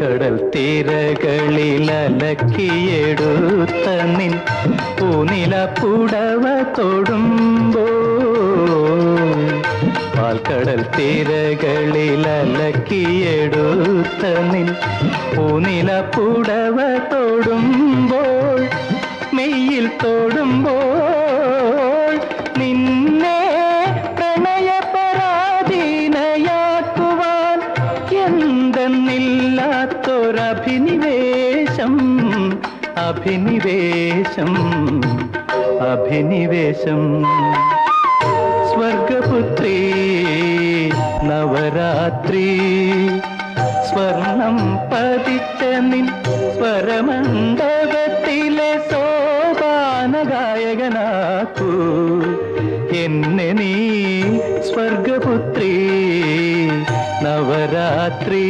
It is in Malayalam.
പാൽക്കടൽ തീരകളിൽ അലക്കിയെടുത്ത നിൻ പൂനില പുടവ തൊടുമ്പോൾ, പാൽക്കടൽ തീരകളിൽ അലക്കിയെടുത്ത നിൻ പൂനില പുടവ തൊടുമ്പോൾ, മെയ്യിൽ തൊടുമ്പോൾ നിന്നെ പ്രണയപരാധീനയാക്കുവാൻ എന്തെന്നില്ലാത്തൊരഭിനിവേശം, അഭിനിവേശം, അഭിനിവേശം. സ്വർഗപുത്രി നവരാത്രി, സ്വർണം പതിച്ച നിൻ സ്വരമണ്ഡപത്തിലെ സോപാന ഗായകനാക്കൂ എന്നെ നീ. സ്വർഗപുത്രി നവരാത്രി.